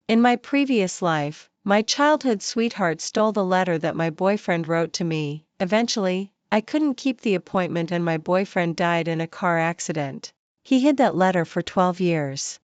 In my previous life, my childhood sweetheart stole the letter that my boyfriend wrote to me. Eventually, I couldn't keep the appointment and my boyfriend died in a car accident. He hid that letter for 12 years.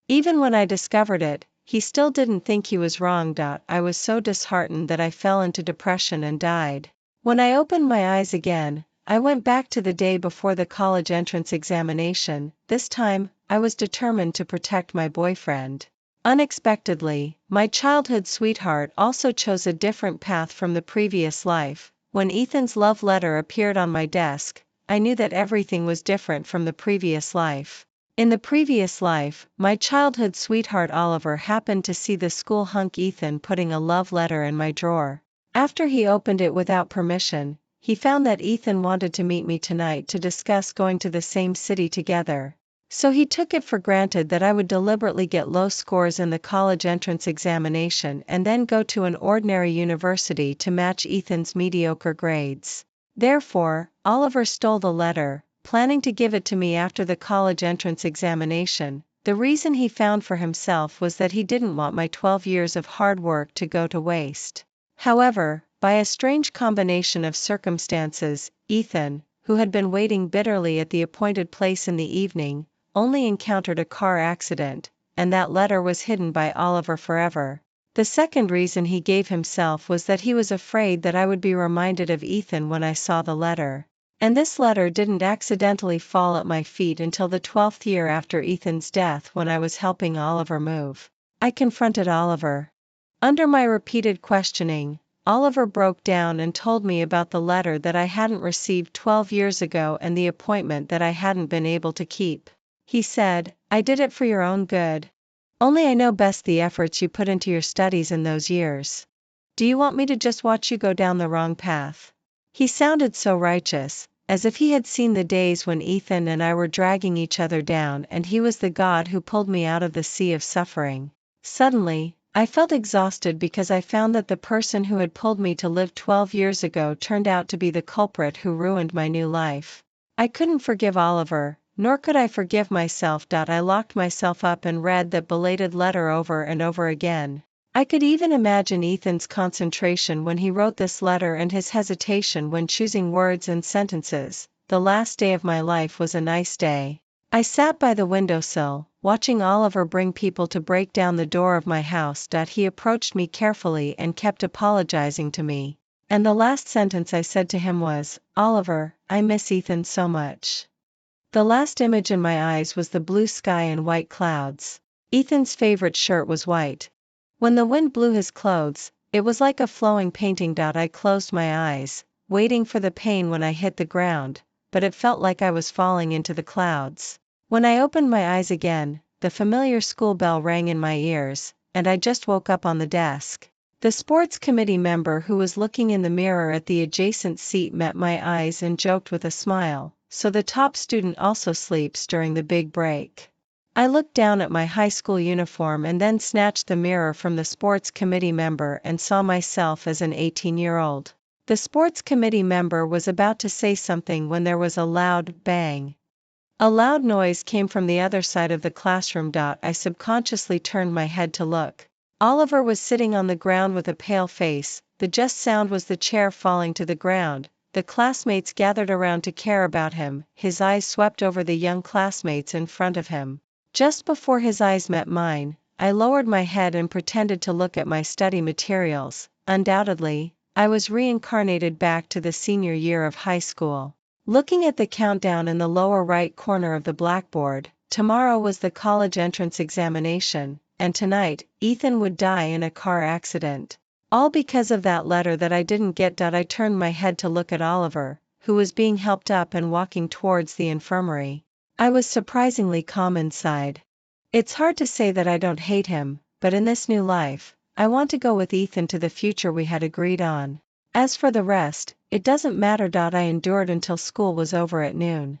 Even when I discovered it, he still didn't think he was wrong. I was so disheartened that I fell into depression and died. When I opened my eyes again, I went back to the day before the college entrance examination. This time, I was determined to protect my boyfriend. Unexpectedly, my childhood sweetheart also chose a different path from the previous life. When Ethan's love letter appeared on my desk, I knew that everything was different from the previous life. In the previous life, my childhood sweetheart Oliver happened to see the school hunk Ethan putting a love letter in my drawer. After he opened it without permission, he found that Ethan wanted to meet me tonight to discuss going to the same city together. So he took it for granted that I would deliberately get low scores in the college entrance examination and then go to an ordinary university to match Ethan's mediocre grades. Therefore, Oliver stole the letter, planning to give it to me after the college entrance examination. The reason he found for himself was that he didn't want my 12 years of hard work to go to waste. However, by a strange combination of circumstances, Ethan, who had been waiting bitterly at the appointed place in the evening, only encountered a car accident, and that letter was hidden by Oliver forever. The second reason he gave himself was that he was afraid that I would be reminded of Ethan when I saw the letter. And this letter didn't accidentally fall at my feet until the 12th year after Ethan's death when I was helping Oliver move. I confronted Oliver. Under my repeated questioning, Oliver broke down and told me about the letter that I hadn't received 12 years ago and the appointment that I hadn't been able to keep. He said, "I did it for your own good. Only I know best the efforts you put into your studies in those years. Do you want me to just watch you go down the wrong path?" He sounded so righteous, as if he had seen the days when Ethan and I were dragging each other down and he was the God who pulled me out of the sea of suffering. Suddenly, I felt exhausted because I found that the person who had pulled me to live 12 years ago turned out to be the culprit who ruined my new life. I couldn't forgive Oliver, nor could I forgive myself. I locked myself up and read that belated letter over and over again. I could even imagine Ethan's concentration when he wrote this letter and his hesitation when choosing words and sentences. The last day of my life was a nice day. I sat by the windowsill, watching Oliver bring people to break down the door of my house. He approached me carefully and kept apologizing to me. And the last sentence I said to him was, "Oliver, I miss Ethan so much." The last image in my eyes was the blue sky and white clouds. Ethan's favorite shirt was white. When the wind blew his clothes, it was like a flowing painting. I closed my eyes, waiting for the pain when I hit the ground, but it felt like I was falling into the clouds. When I opened my eyes again, the familiar school bell rang in my ears, and I just woke up on the desk. The sports committee member who was looking in the mirror at the adjacent seat met my eyes and joked with a smile, "So the top student also sleeps during the big break." I looked down at my high school uniform and then snatched the mirror from the sports committee member and saw myself as an 18-year-old. The sports committee member was about to say something when there was a loud bang. A loud noise came from the other side of the classroom. I subconsciously turned my head to look. Oliver was sitting on the ground with a pale face. The just sound was the chair falling to the ground. The classmates gathered around to care about him. His eyes swept over the young classmates in front of him. Just before his eyes met mine, I lowered my head and pretended to look at my study materials. Undoubtedly, I was reincarnated back to the senior year of high school. Looking at the countdown in the lower right corner of the blackboard, tomorrow was the college entrance examination, and tonight, Ethan would die in a car accident. All because of that letter that I didn't get. I turned my head to look at Oliver, who was being helped up and walking towards the infirmary. I was surprisingly calm inside. It's hard to say that I don't hate him, but in this new life, I want to go with Ethan to the future we had agreed on. As for the rest, it doesn't matter. I endured until school was over at noon.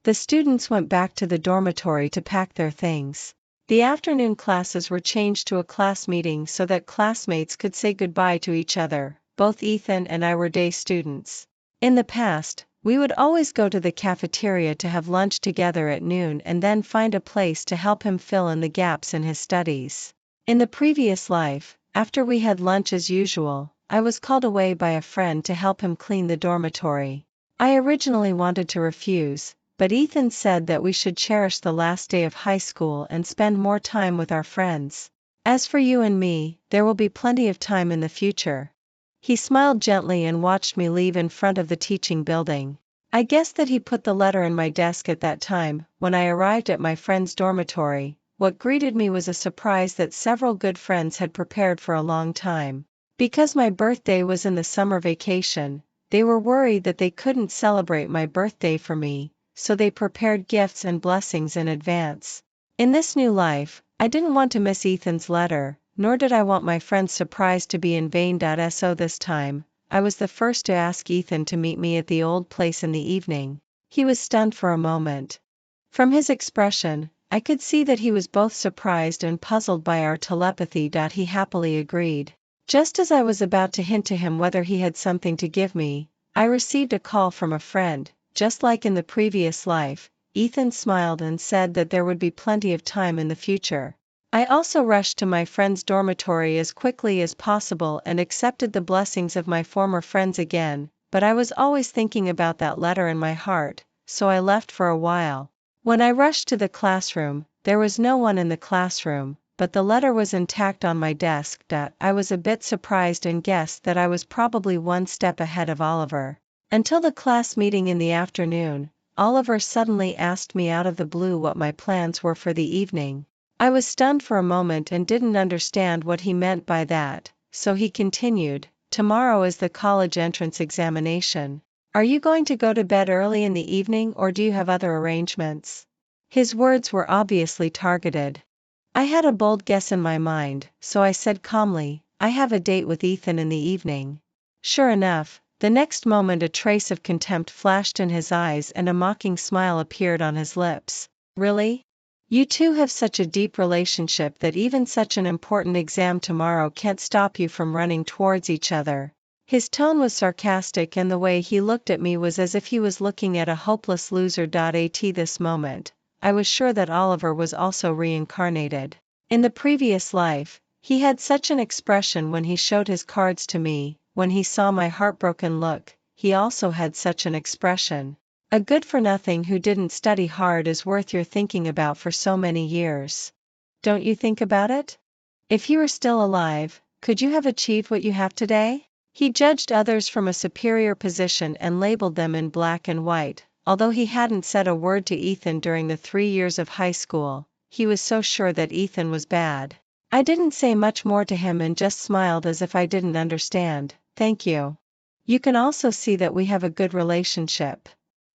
The students went back to the dormitory to pack their things. The afternoon classes were changed to a class meeting so that classmates could say goodbye to each other. Both Ethan and I were day students. In the past, we would always go to the cafeteria to have lunch together at noon and then find a place to help him fill in the gaps in his studies. In the previous life, after we had lunch as usual, I was called away by a friend to help him clean the dormitory. I originally wanted to refuse, but Ethan said that we should cherish the last day of high school and spend more time with our friends. As for you and me, there will be plenty of time in the future. He smiled gently and watched me leave in front of the teaching building. I guessed that he put the letter in my desk at that time. When I arrived at my friend's dormitory, what greeted me was a surprise that several good friends had prepared for a long time. Because my birthday was in the summer vacation, they were worried that they couldn't celebrate my birthday for me, so they prepared gifts and blessings in advance. In this new life, I didn't want to miss Ethan's letter, nor did I want my friend's surprise to be in vain. So this time, I was the first to ask Ethan to meet me at the old place in the evening. He was stunned for a moment. From his expression, I could see that he was both surprised and puzzled by our telepathy. He happily agreed. Just as I was about to hint to him whether he had something to give me, I received a call from a friend. Just like in the previous life, Ethan smiled and said that there would be plenty of time in the future. I also rushed to my friend's dormitory as quickly as possible and accepted the blessings of my former friends again, but I was always thinking about that letter in my heart, so I left for a while. When I rushed to the classroom, there was no one in the classroom, but the letter was intact on my desk. I was a bit surprised and guessed that I was probably one step ahead of Oliver. Until the class meeting in the afternoon, Oliver suddenly asked me out of the blue what my plans were for the evening. I was stunned for a moment and didn't understand what he meant by that, so he continued, "Tomorrow is the college entrance examination. Are you going to go to bed early in the evening or do you have other arrangements?" His words were obviously targeted. I had a bold guess in my mind, so I said calmly, "I have a date with Ethan in the evening." Sure enough, the next moment a trace of contempt flashed in his eyes and a mocking smile appeared on his lips. "Really? You two have such a deep relationship that even such an important exam tomorrow can't stop you from running towards each other?" His tone was sarcastic and the way he looked at me was as if he was looking at a hopeless loser. At this moment, I was sure that Oliver was also reincarnated. In the previous life, he had such an expression when he showed his cards to me. When he saw my heartbroken look, he also had such an expression. A good-for-nothing who didn't study hard is worth your thinking about for so many years. Don't you think about it? If he were still alive, could you have achieved what you have today? He judged others from a superior position and labeled them in black and white. Although he hadn't said a word to Ethan during the 3 years of high school, he was so sure that Ethan was bad. I didn't say much more to him and just smiled as if I didn't understand. "Thank you. You can also see that we have a good relationship."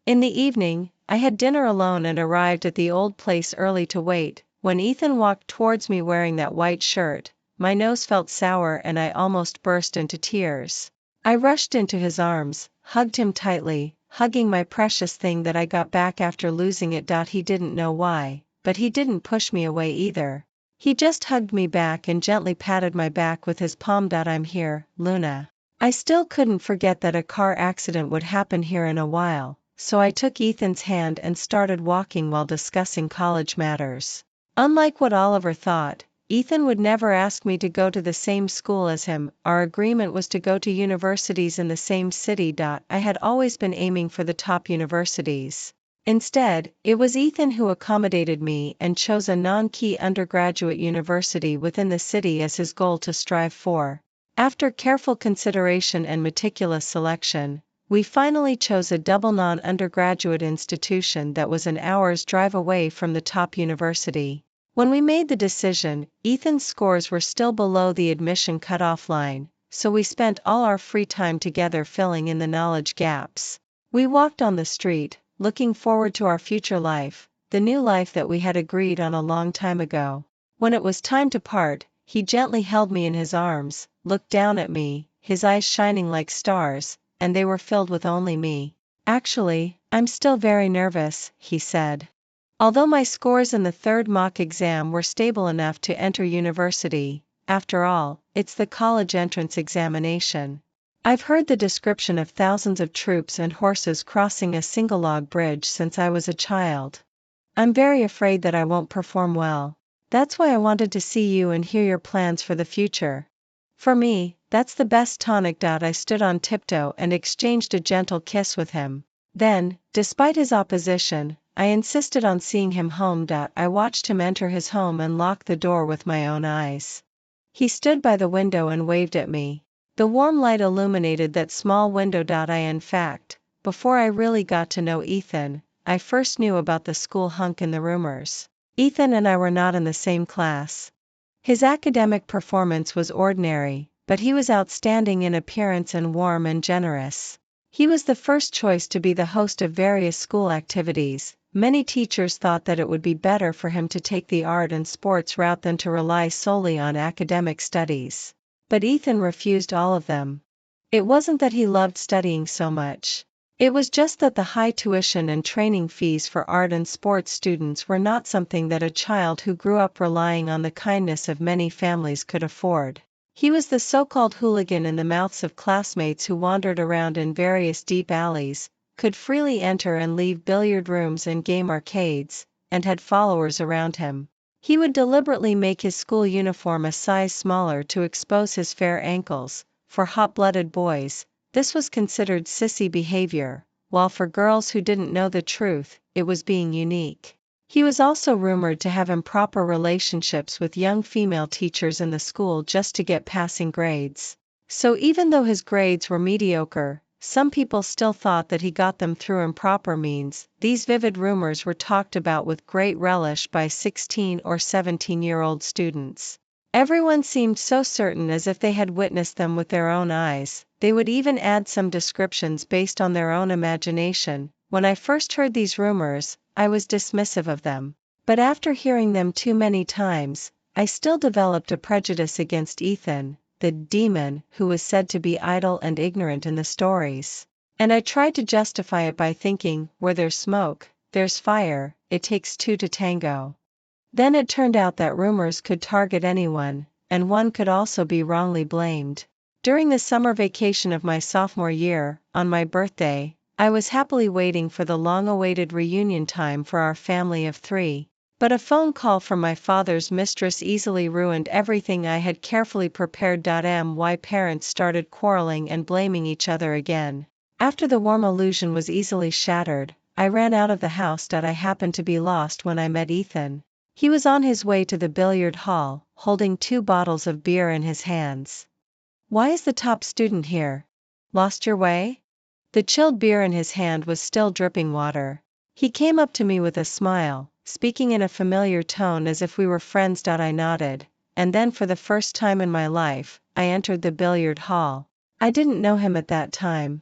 In the evening, I had dinner alone and arrived at the old place early to wait. When Ethan walked towards me wearing that white shirt, my nose felt sour and I almost burst into tears. I rushed into his arms, hugged him tightly, hugging my precious thing that I got back after losing it. He didn't know why, but he didn't push me away either. He just hugged me back and gently patted my back with his palm. "I'm here, Luna." I still couldn't forget that a car accident would happen here in a while, so I took Ethan's hand and started walking while discussing college matters. Unlike what Oliver thought, Ethan would never ask me to go to the same school as him. Our agreement was to go to universities in the same city. I had always been aiming for the top universities. Instead, it was Ethan who accommodated me and chose a non-key undergraduate university within the city as his goal to strive for. After careful consideration and meticulous selection, we finally chose a double non-undergraduate institution that was an hour's drive away from the top university. When we made the decision, Ethan's scores were still below the admission cutoff line, so we spent all our free time together filling in the knowledge gaps. We walked on the street, looking forward to our future life, the new life that we had agreed on a long time ago. When it was time to part, he gently held me in his arms, looked down at me, his eyes shining like stars, and they were filled with only me. "Actually, I'm still very nervous," he said. Although my scores in the third mock exam were stable enough to enter university, after all, it's the college entrance examination. I've heard the description of thousands of troops and horses crossing a single log bridge since I was a child. I'm very afraid that I won't perform well. That's why I wanted to see you and hear your plans for the future. For me, that's the best tonic. I stood on tiptoe and exchanged a gentle kiss with him. Then, despite his opposition, I insisted on seeing him home. I watched him enter his home and lock the door with my own eyes. He stood by the window and waved at me. The warm light illuminated that small window. In fact, before I really got to know Ethan, I first knew about the school hunk in the rumors. Ethan and I were not in the same class. His academic performance was ordinary, but he was outstanding in appearance and warm and generous. He was the first choice to be the host of various school activities. Many teachers thought that it would be better for him to take the art and sports route than to rely solely on academic studies. But Ethan refused all of them. It wasn't that he loved studying so much. It was just that the high tuition and training fees for art and sports students were not something that a child who grew up relying on the kindness of many families could afford. He was the so-called hooligan in the mouths of classmates who wandered around in various deep alleys, could freely enter and leave billiard rooms and game arcades, and had followers around him. He would deliberately make his school uniform a size smaller to expose his fair ankles. For hot-blooded boys, this was considered sissy behavior, while for girls who didn't know the truth, it was being unique. He was also rumored to have improper relationships with young female teachers in the school just to get passing grades. So even though his grades were mediocre, some people still thought that he got them through improper means. These vivid rumors were talked about with great relish by 16 or 17-year-old students. Everyone seemed so certain, as if they had witnessed them with their own eyes. They would even add some descriptions based on their own imagination. When I first heard these rumors, I was dismissive of them. But after hearing them too many times, I still developed a prejudice against Ethan, the demon who was said to be idle and ignorant in the stories. And I tried to justify it by thinking, where there's smoke, there's fire. It takes two to tango. Then it turned out that rumors could target anyone, and one could also be wrongly blamed. During the summer vacation of my sophomore year, on my birthday, I was happily waiting for the long-awaited reunion time for our family of 3. But a phone call from my father's mistress easily ruined everything I had carefully prepared. My parents started quarreling and blaming each other again. After the warm illusion was easily shattered, I ran out of the house. I happened to be lost when I met Ethan. He was on his way to the billiard hall, holding 2 bottles of beer in his hands. "Why is the top student here? Lost your way?" The chilled beer in his hand was still dripping water. He came up to me with a smile, speaking in a familiar tone as if we were friends. I nodded, and then for the first time in my life, I entered the billiard hall. I didn't know him at that time.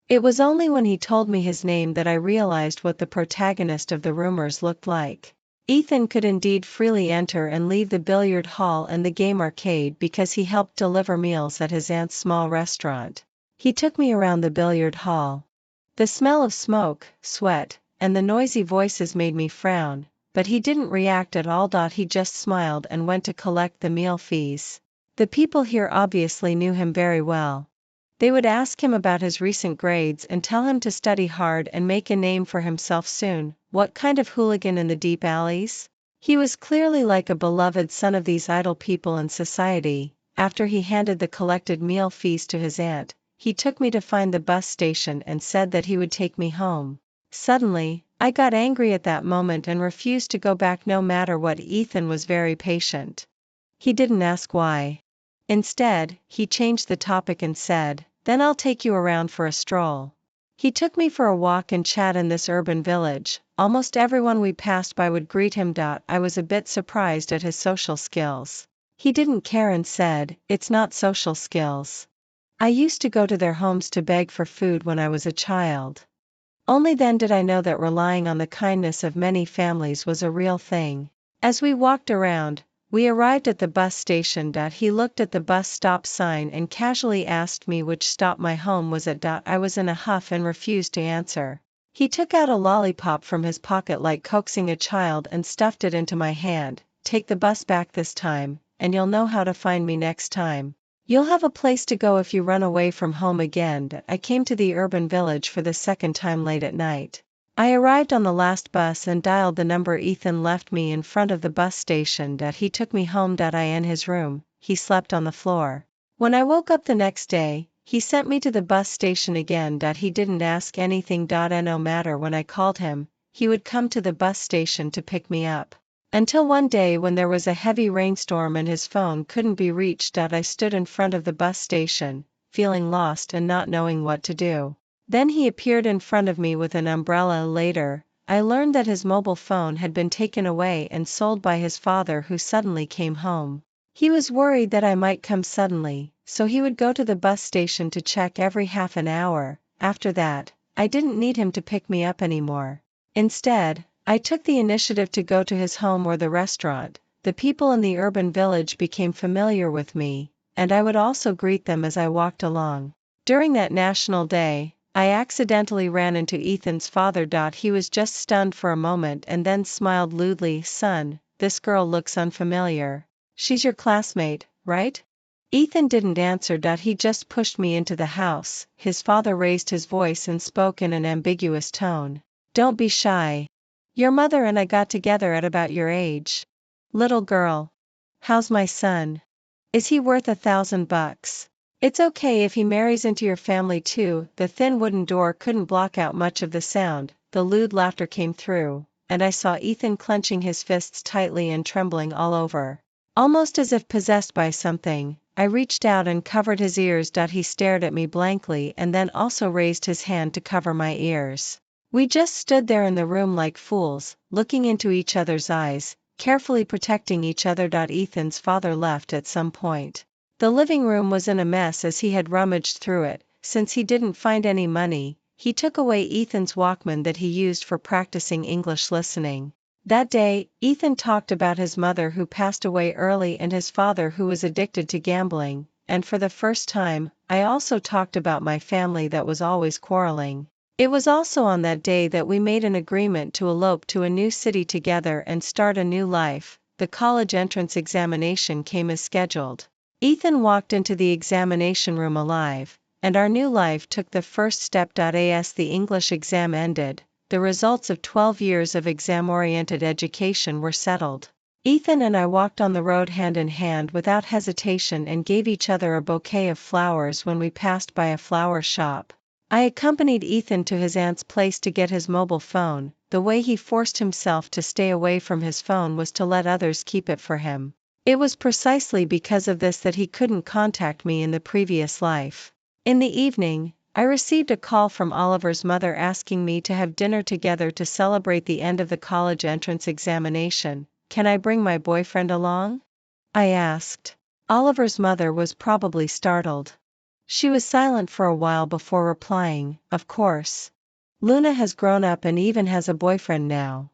It was only when he told me his name that I realized what the protagonist of the rumors looked like. Ethan could indeed freely enter and leave the billiard hall and the game arcade because he helped deliver meals at his aunt's small restaurant. He took me around the billiard hall. The smell of smoke, sweat, and the noisy voices made me frown, but he didn't react at all. He just smiled and went to collect the meal fees. The people here obviously knew him very well. They would ask him about his recent grades and tell him to study hard and make a name for himself soon. What kind of hooligan in the deep alleys? He was clearly like a beloved son of these idle people in society. After he handed the collected meal fees to his aunt, he took me to find the bus station and said that he would take me home. Suddenly, I got angry at that moment and refused to go back no matter what. Ethan was very patient. He didn't ask why. Instead, he changed the topic and said, "Then I'll take you around for a stroll." He took me for a walk and chat in this urban village. Almost everyone we passed by would greet him. I was a bit surprised at his social skills. He didn't care and said, "It's not social skills. I used to go to their homes to beg for food when I was a child." Only then did I know that relying on the kindness of many families was a real thing. As we walked around, we arrived at the bus station. He looked at the bus stop sign and casually asked me which stop my home was at. I was in a huff and refused to answer. He took out a lollipop from his pocket like coaxing a child and stuffed it into my hand. "Take the bus back this time, and you'll know how to find me next time. You'll have a place to go if you run away from home again." I came to the urban village for the second time late at night. I arrived on the last bus and dialed the number Ethan left me in front of the bus station. He took me home. In his room, he slept on the floor. When I woke up the next day, he sent me to the bus station again. He didn't ask anything. No matter when I called him, he would come to the bus station to pick me up. Until one day when there was a heavy rainstorm and his phone couldn't be reached. I stood in front of the bus station, feeling lost and not knowing what to do. Then he appeared in front of me with an umbrella. Later, I learned that his mobile phone had been taken away and sold by his father, who suddenly came home. He was worried that I might come suddenly, so he would go to the bus station to check every half an hour. After that, I didn't need him to pick me up anymore. Instead, I took the initiative to go to his home or the restaurant. The people in the urban village became familiar with me, and I would also greet them as I walked along. During that National Day, I accidentally ran into Ethan's father. He was just stunned for a moment and then smiled lewdly. "Son, this girl looks unfamiliar. She's your classmate, right?" Ethan didn't answer. He just pushed me into the house. His father raised his voice and spoke in an ambiguous tone. "Don't be shy. Your mother and I got together at about your age. Little girl. How's my son? Is he worth $1,000? It's okay if he marries into your family too." The thin wooden door couldn't block out much of the sound. The lewd laughter came through, and I saw Ethan clenching his fists tightly and trembling all over. Almost as if possessed by something, I reached out and covered his ears. He stared at me blankly and then also raised his hand to cover my ears. We just stood there in the room like fools, looking into each other's eyes, carefully protecting each other. Ethan's father left at some point. The living room was in a mess as he had rummaged through it. Since he didn't find any money, he took away Ethan's Walkman that he used for practicing English listening. That day, Ethan talked about his mother who passed away early and his father who was addicted to gambling, and for the first time, I also talked about my family that was always quarreling. It was also on that day that we made an agreement to elope to a new city together and start a new life. The college entrance examination came as scheduled. Ethan walked into the examination room alive, and our new life took the first step. As the English exam ended, the results of 12 years of exam-oriented education were settled. Ethan and I walked on the road hand in hand without hesitation and gave each other a bouquet of flowers when we passed by a flower shop. I accompanied Ethan to his aunt's place to get his mobile phone. The way he forced himself to stay away from his phone was to let others keep it for him. It was precisely because of this that he couldn't contact me in the previous life. In the evening, I received a call from Oliver's mother asking me to have dinner together to celebrate the end of the college entrance examination. "Can I bring my boyfriend along?" I asked. Oliver's mother was probably startled. She was silent for a while before replying, "Of course. Luna has grown up and even has a boyfriend now."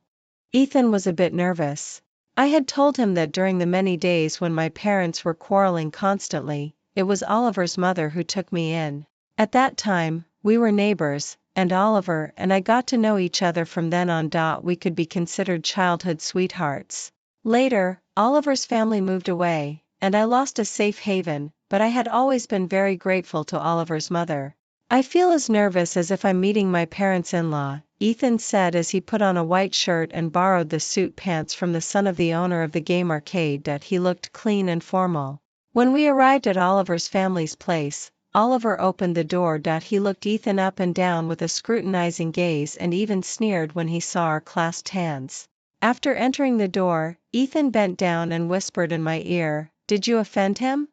Ethan was a bit nervous. I had told him that during the many days when my parents were quarreling constantly, it was Oliver's mother who took me in. At that time, we were neighbors, and Oliver and I got to know each other from then on. We could be considered childhood sweethearts. Later, Oliver's family moved away, and I lost a safe haven, but I had always been very grateful to Oliver's mother. "I feel as nervous as if I'm meeting my parents-in-law," Ethan said as he put on a white shirt and borrowed the suit pants from the son of the owner of the game arcade. He looked clean and formal. When we arrived at Oliver's family's place, Oliver opened the door. He looked Ethan up and down with a scrutinizing gaze and even sneered when he saw our clasped hands. After entering the door, Ethan bent down and whispered in my ear, "Did you offend him?"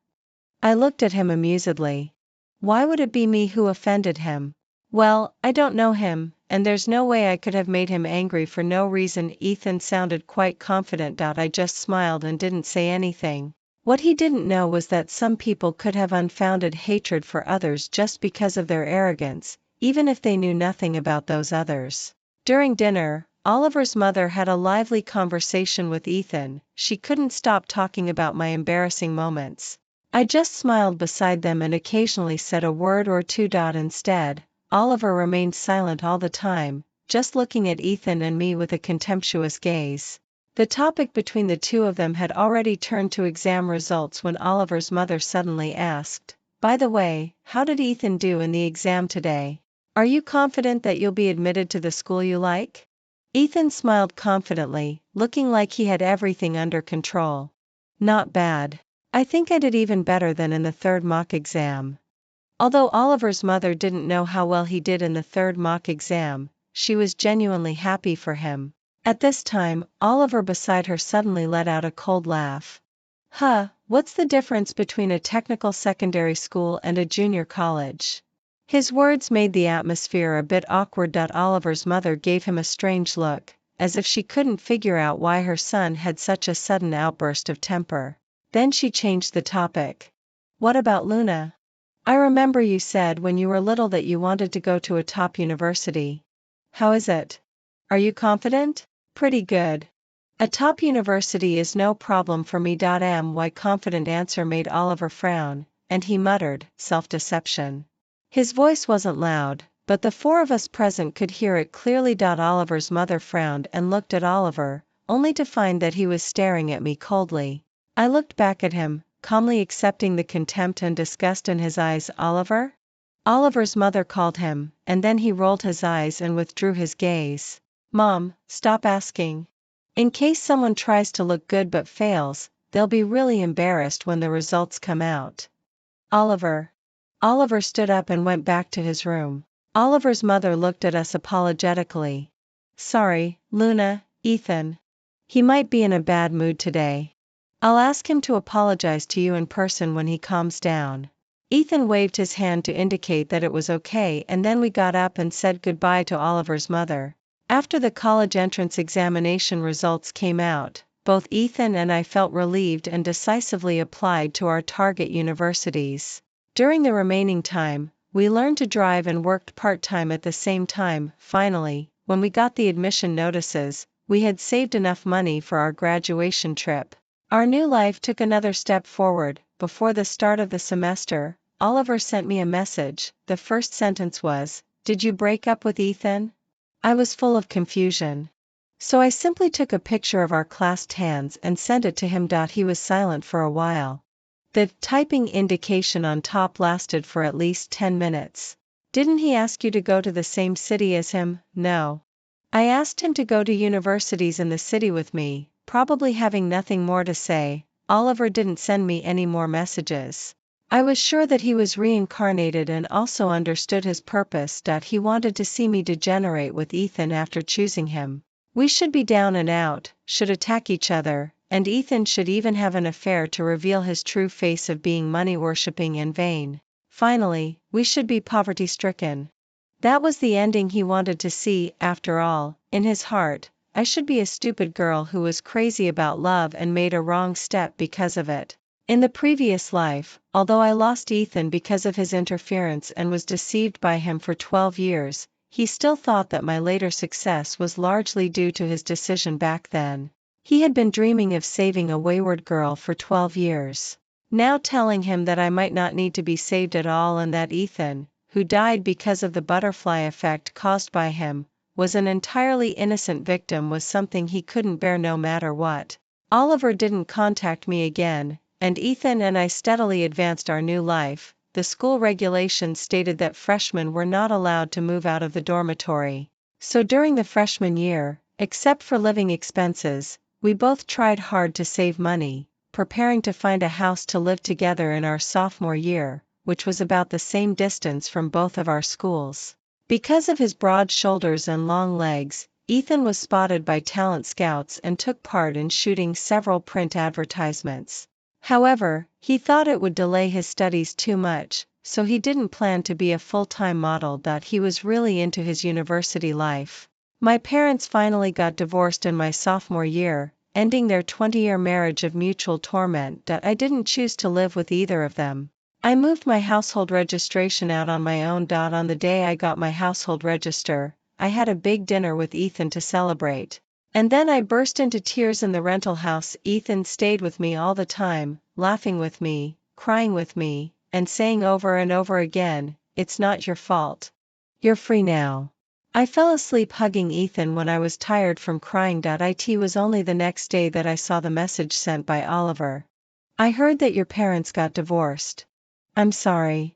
I looked at him amusedly. Why would it be me who offended him? "Well, I don't know him, and there's no way I could have made him angry for no reason." Ethan sounded quite confident. I just smiled and didn't say anything. What he didn't know was that some people could have unfounded hatred for others just because of their arrogance, even if they knew nothing about those others. During dinner, Oliver's mother had a lively conversation with Ethan. She couldn't stop talking about my embarrassing moments. I just smiled beside them and occasionally said a word or two. Instead, Oliver remained silent all the time, just looking at Ethan and me with a contemptuous gaze. The topic between the two of them had already turned to exam results when Oliver's mother suddenly asked, "By the way, how did Ethan do in the exam today?" Are you confident that you'll be admitted to the school you like? Ethan smiled confidently, looking like he had everything under control. Not bad. I think I did even better than in the third mock exam. Although Oliver's mother didn't know how well he did in the third mock exam, she was genuinely happy for him. At this time, Oliver beside her suddenly let out a cold laugh. What's the difference between a technical secondary school and a junior college? His words made the atmosphere a bit awkward. Oliver's mother gave him a strange look, as if she couldn't figure out why her son had such a sudden outburst of temper. Then she changed the topic. What about Luna? I remember you said when you were little that you wanted to go to a top university. How is it? Are you confident? Pretty good. A top university is no problem for me. My confident answer made Oliver frown, and he muttered, self-deception. His voice wasn't loud, but the four of us present could hear it clearly. Oliver's mother frowned and looked at Oliver, only to find that he was staring at me coldly. I looked back at him, calmly accepting the contempt and disgust in his eyes. Oliver? Oliver's mother called him, and then he rolled his eyes and withdrew his gaze. Mom, stop asking. In case someone tries to look good but fails, they'll be really embarrassed when the results come out. Oliver. Oliver stood up and went back to his room. Oliver's mother looked at us apologetically. Sorry, Luna, Ethan. He might be in a bad mood today. I'll ask him to apologize to you in person when he calms down. Ethan waved his hand to indicate that it was okay, and then we got up and said goodbye to Oliver's mother. After the college entrance examination results came out, both Ethan and I felt relieved and decisively applied to our target universities. During the remaining time, we learned to drive and worked part-time at the same time. Finally, when we got the admission notices, we had saved enough money for our graduation trip. Our new life took another step forward. Before the start of the semester, Oliver sent me a message. The first sentence was, "Did you break up with Ethan?" I was full of confusion. So I simply took a picture of our clasped hands and sent it to him. He was silent for a while. The typing indication on top lasted for at least 10 minutes. Didn't he ask you to go to the same city as him? No. I asked him to go to universities in the city with me, probably having nothing more to say. Oliver didn't send me any more messages. I was sure that he was reincarnated and also understood his purpose. He wanted to see me degenerate with Ethan after choosing him. We should be down and out, should attack each other, and Ethan should even have an affair to reveal his true face of being money-worshipping and vain. Finally, we should be poverty-stricken. That was the ending he wanted to see. After all, in his heart, I should be a stupid girl who was crazy about love and made a wrong step because of it. In the previous life, although I lost Ethan because of his interference and was deceived by him for 12 years, he still thought that my later success was largely due to his decision back then. He had been dreaming of saving a wayward girl for 12 years. Now telling him that I might not need to be saved at all and that Ethan, who died because of the butterfly effect caused by him, was an entirely innocent victim was something he couldn't bear no matter what. Oliver didn't contact me again, and Ethan and I steadily advanced our new life. The school regulations stated that freshmen were not allowed to move out of the dormitory. So during the freshman year, except for living expenses, we both tried hard to save money, preparing to find a house to live together in our sophomore year, which was about the same distance from both of our schools. Because of his broad shoulders and long legs, Ethan was spotted by talent scouts and took part in shooting several print advertisements. However, he thought it would delay his studies too much, so he didn't plan to be a full-time model. He was really into his university life. My parents finally got divorced in my sophomore year, ending their 20-year marriage of mutual torment. I didn't choose to live with either of them. I moved my household registration out on my own. On the day I got my household register, I had a big dinner with Ethan to celebrate. And then I burst into tears in the rental house. Ethan stayed with me all the time, laughing with me, crying with me, and saying over and over again, "It's not your fault. You're free now." I fell asleep hugging Ethan when I was tired from crying. It was only the next day that I saw the message sent by Oliver. "I heard that your parents got divorced. I'm sorry.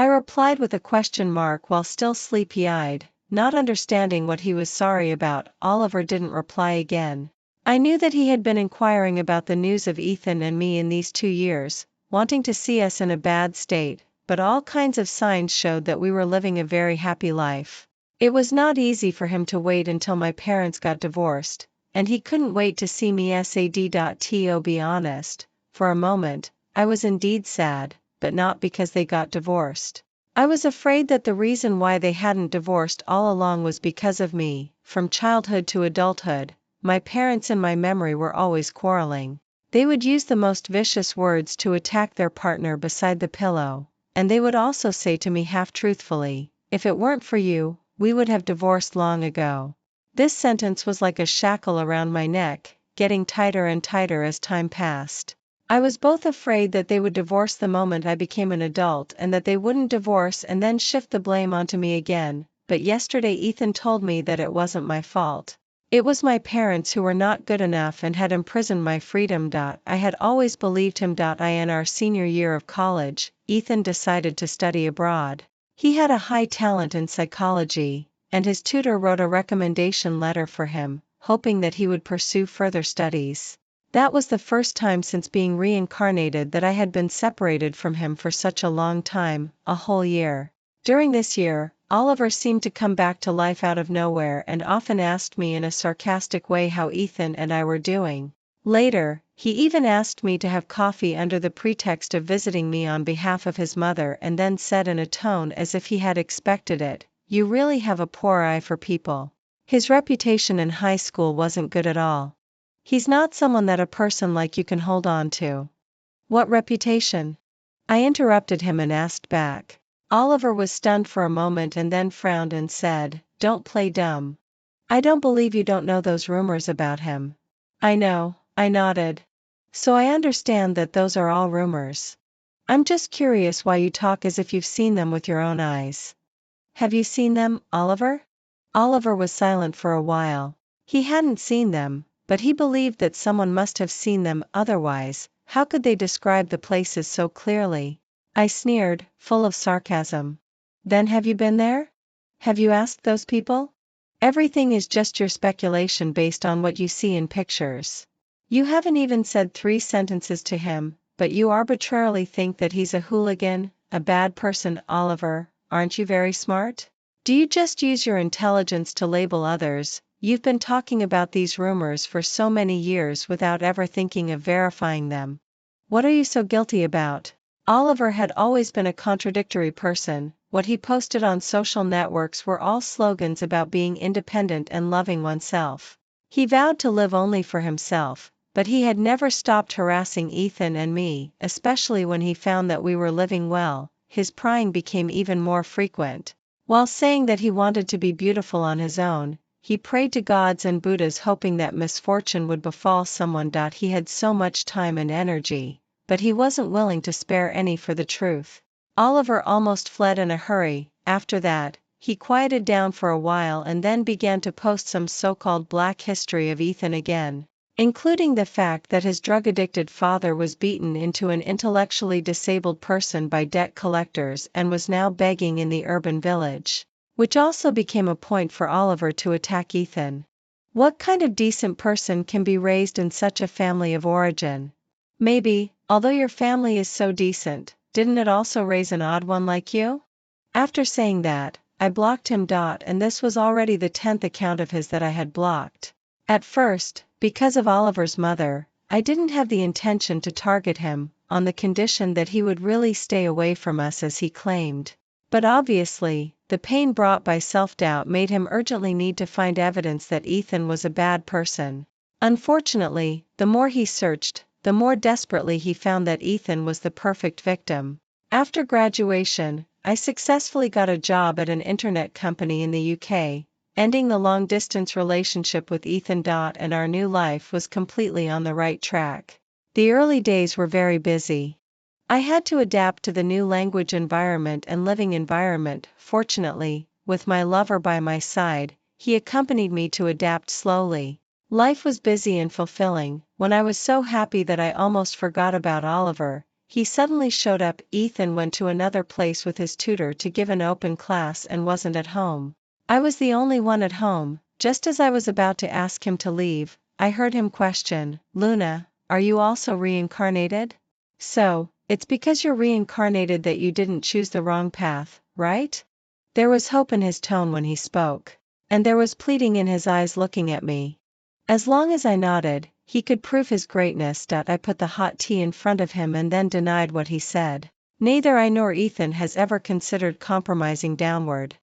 I replied with a question mark while still sleepy-eyed, not understanding what he was sorry about. Oliver didn't reply again. I knew that he had been inquiring about the news of Ethan and me in these 2 years, wanting to see us in a bad state, but all kinds of signs showed that we were living a very happy life. It was not easy for him to wait until my parents got divorced, and he couldn't wait to see me sad. To be honest, for a moment, I was indeed sad, but not because they got divorced. I was afraid that the reason why they hadn't divorced all along was because of me. From childhood to adulthood, my parents in my memory were always quarreling. They would use the most vicious words to attack their partner beside the pillow, and they would also say to me half-truthfully, "If it weren't for you, we would have divorced long ago." This sentence was like a shackle around my neck, getting tighter and tighter as time passed. I was both afraid that they would divorce the moment I became an adult and that they wouldn't divorce and then shift the blame onto me again, but yesterday Ethan told me that it wasn't my fault. It was my parents who were not good enough and had imprisoned my freedom. I had always believed him. In our senior year of college, Ethan decided to study abroad. He had a high talent in psychology, and his tutor wrote a recommendation letter for him, hoping that he would pursue further studies. That was the first time since being reincarnated that I had been separated from him for such a long time, a whole year. During this year, Oliver seemed to come back to life out of nowhere and often asked me in a sarcastic way how Ethan and I were doing. Later, he even asked me to have coffee under the pretext of visiting me on behalf of his mother and then said in a tone as if he had expected it, "You really have a poor eye for people." His reputation in high school wasn't good at all. He's not someone that a person like you can hold on to. What reputation? I interrupted him and asked back. Oliver was stunned for a moment and then frowned and said, "Don't play dumb. I don't believe you don't know those rumors about him." "I know," I nodded. "So I understand that those are all rumors. I'm just curious why you talk as if you've seen them with your own eyes." "Have you seen them, Oliver?" Oliver was silent for a while. He hadn't seen them, but he believed that someone must have seen them, otherwise, how could they describe the places so clearly? I sneered, full of sarcasm. "Then have you been there? Have you asked those people? Everything is just your speculation based on what you see in pictures. You haven't even said 3 sentences to him, but you arbitrarily think that he's a hooligan, a bad person." "Oliver, aren't you very smart? Do you just use your intelligence to label others? You've been talking about these rumors for so many years without ever thinking of verifying them. What are you so guilty about?" Oliver had always been a contradictory person. What he posted on social networks were all slogans about being independent and loving oneself. He vowed to live only for himself, but he had never stopped harassing Ethan and me, especially when he found that we were living well. His prying became even more frequent. While saying that he wanted to be beautiful on his own, he prayed to gods and Buddhas hoping that misfortune would befall someone. He had so much time and energy, but he wasn't willing to spare any for the truth. Oliver almost fled in a hurry. After that, he quieted down for a while and then began to post some so-called black history of Ethan again, including the fact that his drug-addicted father was beaten into an intellectually disabled person by debt collectors and was now begging in the urban village, which also became a point for Oliver to attack Ethan. What kind of decent person can be raised in such a family of origin? Maybe, although your family is so decent, didn't it also raise an odd one like you? After saying that, I blocked him. And this was already the 10th account of his that I had blocked. At first, because of Oliver's mother, I didn't have the intention to target him, on the condition that he would really stay away from us as he claimed. But obviously, the pain brought by self-doubt made him urgently need to find evidence that Ethan was a bad person. Unfortunately, the more he searched, the more desperately he found that Ethan was the perfect victim. After graduation, I successfully got a job at an internet company in the UK, ending the long-distance relationship with Ethan. And our new life was completely on the right track. The early days were very busy. I had to adapt to the new language environment and living environment. Fortunately, with my lover by my side, he accompanied me to adapt slowly. Life was busy and fulfilling. When I was so happy that I almost forgot about Oliver, he suddenly showed up. Ethan went to another place with his tutor to give an open class and wasn't at home. I was the only one at home. Just as I was about to ask him to leave, I heard him question, "Luna, are you also reincarnated? So, it's because you're reincarnated that you didn't choose the wrong path, right?" There was hope in his tone when he spoke. And there was pleading in his eyes looking at me. As long as I nodded, he could prove his greatness. I put the hot tea in front of him and then denied what he said. Neither I nor Ethan has ever considered compromising downward.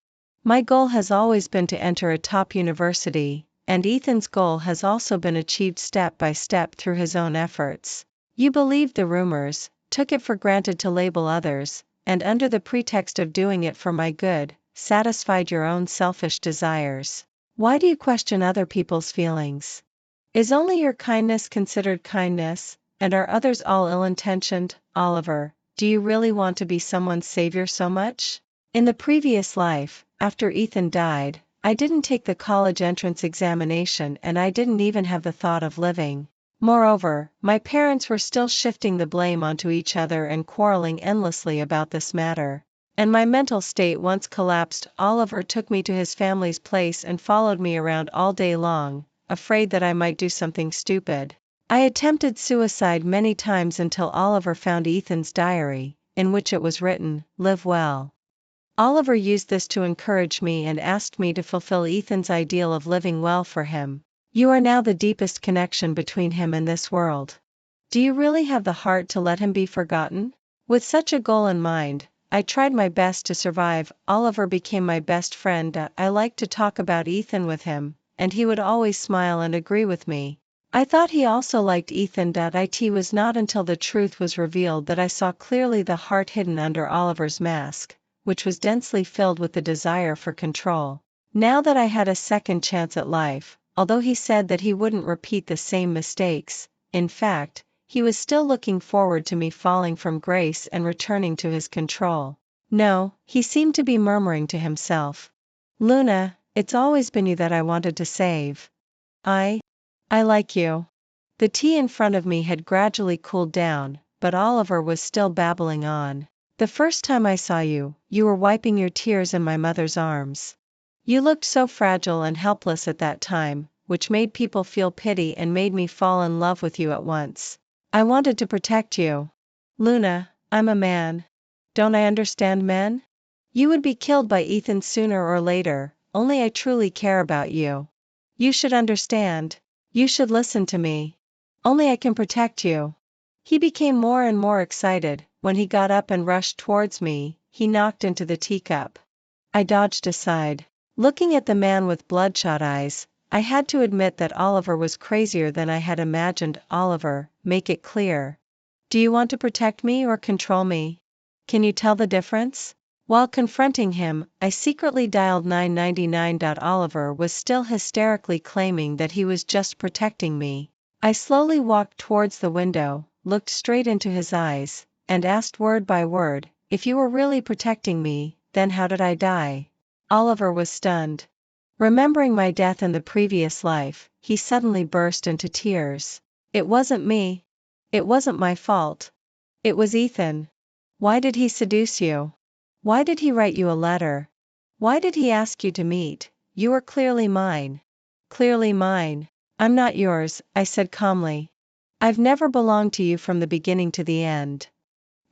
My goal has always been to enter a top university, and Ethan's goal has also been achieved step by step through his own efforts. You believed the rumors, took it for granted to label others, and under the pretext of doing it for my good, satisfied your own selfish desires. Why do you question other people's feelings? Is only your kindness considered kindness, and are others all ill-intentioned? Oliver, do you really want to be someone's savior so much? In the previous life, after Ethan died, I didn't take the college entrance examination and I didn't even have the thought of living. Moreover, my parents were still shifting the blame onto each other and quarreling endlessly about this matter. And my mental state once collapsed. Oliver took me to his family's place and followed me around all day long, afraid that I might do something stupid. I attempted suicide many times until Oliver found Ethan's diary, in which it was written, "Live well." Oliver used this to encourage me and asked me to fulfill Ethan's ideal of living well for him. You are now the deepest connection between him and this world. Do you really have the heart to let him be forgotten? With such a goal in mind, I tried my best to survive. Oliver became my best friend. I liked to talk about Ethan with him, and he would always smile and agree with me. I thought he also liked Ethan. It was not until the truth was revealed that I saw clearly the heart hidden under Oliver's mask, which was densely filled with the desire for control. Now that I had a second chance at life, although he said that he wouldn't repeat the same mistakes, in fact, he was still looking forward to me falling from grace and returning to his control. No, he seemed to be murmuring to himself. Luna, it's always been you that I wanted to save. I like you. The tea in front of me had gradually cooled down, but Oliver was still babbling on. The first time I saw you, you were wiping your tears in my mother's arms. You looked so fragile and helpless at that time, which made people feel pity and made me fall in love with you at once. I wanted to protect you. Luna, I'm a man. Don't I understand men? You would be killed by Ethan sooner or later, only I truly care about you. You should understand. You should listen to me. Only I can protect you. He became more and more excited. When he got up and rushed towards me, he knocked into the teacup. I dodged aside. Looking at the man with bloodshot eyes, I had to admit that Oliver was crazier than I had imagined. Oliver, make it clear. Do you want to protect me or control me? Can you tell the difference? While confronting him, I secretly dialed 999. Oliver was still hysterically claiming that he was just protecting me. I slowly walked towards the window, looked straight into his eyes, and asked word by word, if you were really protecting me, then how did I die? Oliver was stunned. Remembering my death in the previous life, he suddenly burst into tears. It wasn't me. It wasn't my fault. It was Ethan. Why did he seduce you? Why did he write you a letter? Why did he ask you to meet? You are clearly mine. Clearly mine. I'm not yours, I said calmly. I've never belonged to you from the beginning to the end.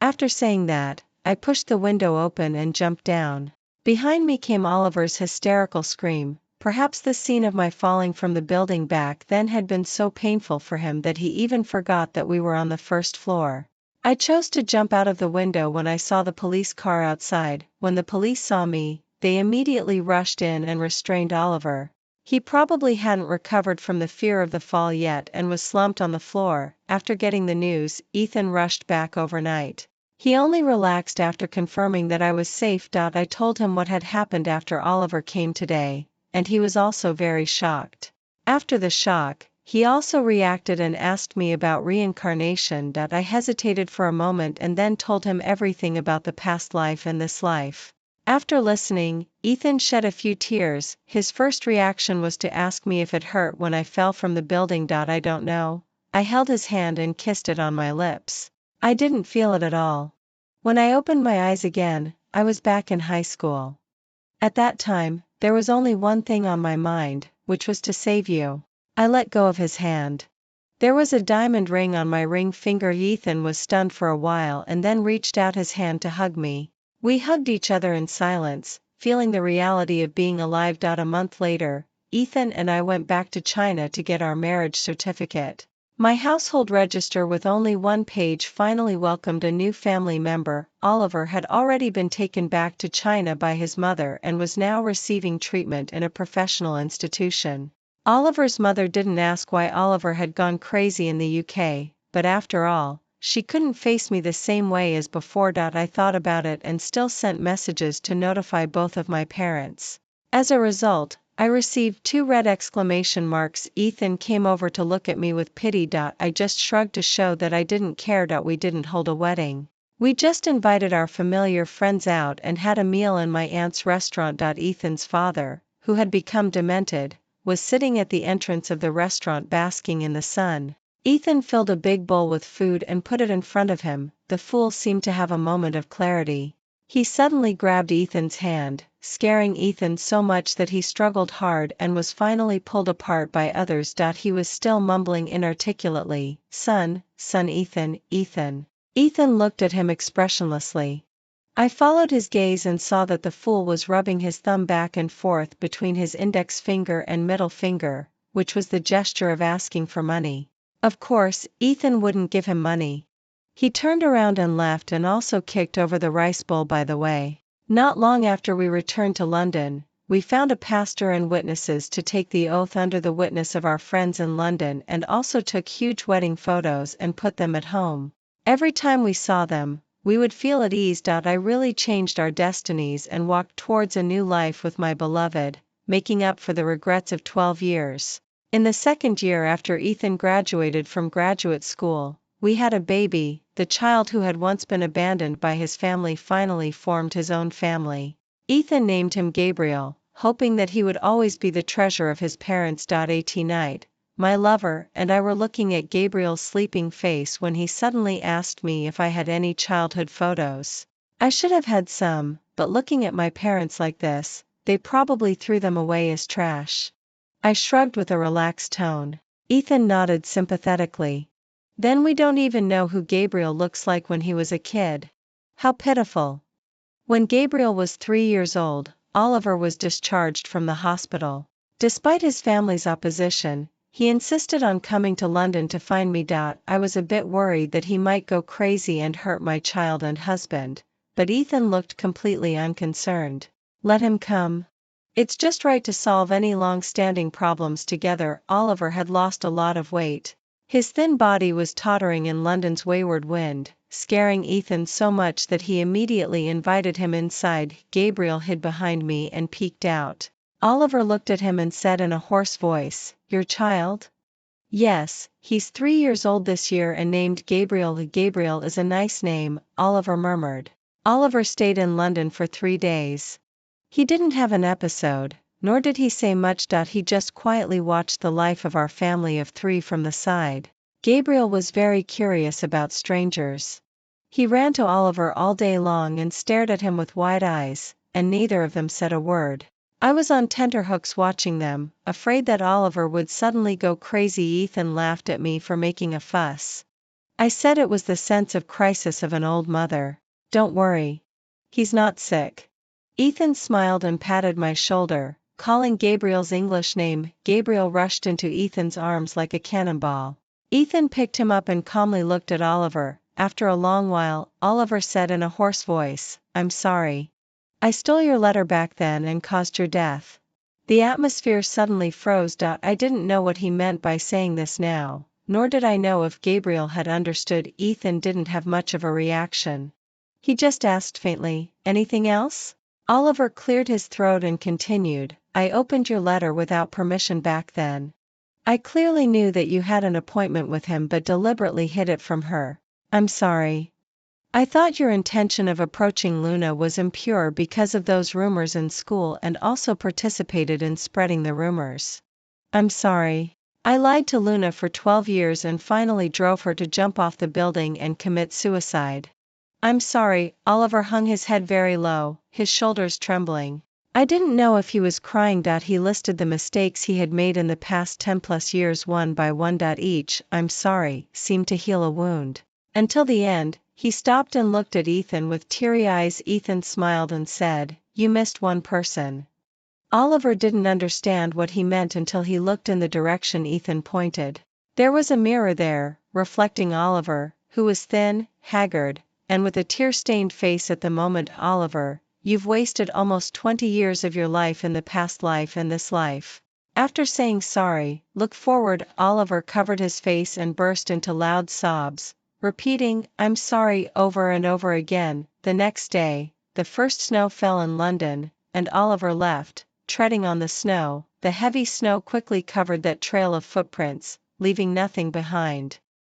After saying that, I pushed the window open and jumped down. Behind me came Oliver's hysterical scream. Perhaps the scene of my falling from the building back then had been so painful for him that he even forgot that we were on the first floor. I chose to jump out of the window when I saw the police car outside. When the police saw me, they immediately rushed in and restrained Oliver. He probably hadn't recovered from the fear of the fall yet and was slumped on the floor. After getting the news, Ethan rushed back overnight. He only relaxed after confirming that I was safe. I told him what had happened after Oliver came today, and he was also very shocked. After the shock, he also reacted and asked me about reincarnation. I hesitated for a moment and then told him everything about the past life and this life. After listening, Ethan shed a few tears. His first reaction was to ask me if it hurt when I fell from the building. I don't know. I held his hand and kissed it on my lips. I didn't feel it at all. When I opened my eyes again, I was back in high school. At that time, there was only one thing on my mind, which was to save you. I let go of his hand. There was a diamond ring on my ring finger. Ethan was stunned for a while and then reached out his hand to hug me. We hugged each other in silence, feeling the reality of being alive. A month later, Ethan and I went back to China to get our marriage certificate. My household register with only one page finally welcomed a new family member. Oliver had already been taken back to China by his mother and was now receiving treatment in a professional institution. Oliver's mother didn't ask why Oliver had gone crazy in the UK, but after all, she couldn't face me the same way as before. I thought about it and still sent messages to notify both of my parents. As a result, I received 2 red exclamation marks. Ethan came over to look at me with pity. I just shrugged to show that I didn't care. We didn't hold a wedding. We just invited our familiar friends out and had a meal in my aunt's restaurant. Ethan's father, who had become demented, was sitting at the entrance of the restaurant basking in the sun. Ethan filled a big bowl with food and put it in front of him. The fool seemed to have a moment of clarity. He suddenly grabbed Ethan's hand, scaring Ethan so much that he struggled hard and was finally pulled apart by others. He was still mumbling inarticulately, "Son, son, Ethan, Ethan." Ethan looked at him expressionlessly. I followed his gaze and saw that the fool was rubbing his thumb back and forth between his index finger and middle finger, which was the gesture of asking for money. Of course, Ethan wouldn't give him money. He turned around and left and also kicked over the rice bowl. By the way, not long after we returned to London, we found a pastor and witnesses to take the oath under the witness of our friends in London and also took huge wedding photos and put them at home. Every time we saw them, we would feel at ease. I really changed our destinies and walked towards a new life with my beloved, making up for the regrets of 12 years. In the second year after Ethan graduated from graduate school, we had a baby. The child who had once been abandoned by his family finally formed his own family. Ethan named him Gabriel, hoping that he would always be the treasure of his parents. At night, my lover and I were looking at Gabriel's sleeping face when he suddenly asked me if I had any childhood photos. I should have had some, but looking at my parents like this, they probably threw them away as trash. I shrugged with a relaxed tone. Ethan nodded sympathetically. Then we don't even know who Gabriel looks like when he was a kid. How pitiful. When Gabriel was 3 years old, Oliver was discharged from the hospital. Despite his family's opposition, he insisted on coming to London to find me. I was a bit worried that he might go crazy and hurt my child and husband, but Ethan looked completely unconcerned. Let him come. It's just right to solve any long-standing problems together. Oliver had lost a lot of weight. His thin body was tottering in London's wayward wind, scaring Ethan so much that he immediately invited him inside. Gabriel hid behind me and peeked out. Oliver looked at him and said in a hoarse voice, "Your child?" "Yes, he's 3 years old this year and named Gabriel." "Gabriel is a nice name," Oliver murmured. Oliver stayed in London for 3 days. He didn't have an episode, nor did he say much. He just quietly watched the life of our family of 3 from the side. Gabriel was very curious about strangers. He ran to Oliver all day long and stared at him with wide eyes, and neither of them said a word. I was on tenterhooks watching them, afraid that Oliver would suddenly go crazy. Ethan laughed at me for making a fuss. I said it was the sense of crisis of an old mother. "Don't worry. He's not sick." Ethan smiled and patted my shoulder, calling Gabriel's English name. Gabriel rushed into Ethan's arms like a cannonball. Ethan picked him up and calmly looked at Oliver. After a long while, Oliver said in a hoarse voice, "I'm sorry. I stole your letter back then and caused your death." The atmosphere suddenly froze. I didn't know what he meant by saying this now, nor did I know if Gabriel had understood. Ethan didn't have much of a reaction. He just asked faintly, "Anything else?" Oliver cleared his throat and continued, "I opened your letter without permission back then. I clearly knew that you had an appointment with him but deliberately hid it from her. I'm sorry. I thought your intention of approaching Luna was impure because of those rumors in school and also participated in spreading the rumors. I'm sorry. I lied to Luna for 12 years and finally drove her to jump off the building and commit suicide. I'm sorry." Oliver hung his head very low, his shoulders trembling. I didn't know if he was crying. He listed the mistakes he had made in the past 10 plus years one by one. Each "I'm sorry" seemed to heal a wound. Until the end, he stopped and looked at Ethan with teary eyes. Ethan smiled and said, "You missed one person." Oliver didn't understand what he meant until he looked in the direction Ethan pointed. There was a mirror there, reflecting Oliver, who was thin, haggard, and with a tear-stained face at the moment. "Oliver, you've wasted almost 20 years of your life in the past life and this life. After saying sorry, look forward." Oliver covered his face and burst into loud sobs, repeating, "I'm sorry" over and over again. The next day, the first snow fell in London, and Oliver left, treading on the snow. The heavy snow quickly covered that trail of footprints, leaving nothing behind.